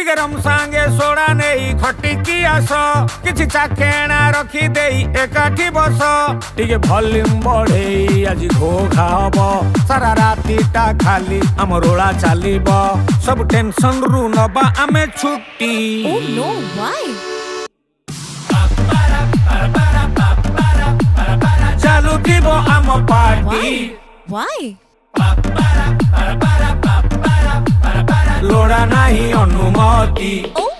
टिके रम सांगे सोडा नहीं खटिकी आस किछि चाखेणा रखी देई एकाठी बस टिके वॉल्यूम बढ़ेई आज घोघा हबो सारा रातीटा खाली आम रोला चलिबो सब टेंशन रु नबा आमे छुट्टी। Oh no, why? चालू थीबो आम पार्टी Why? लोड़ा नाही अनुमति। Oh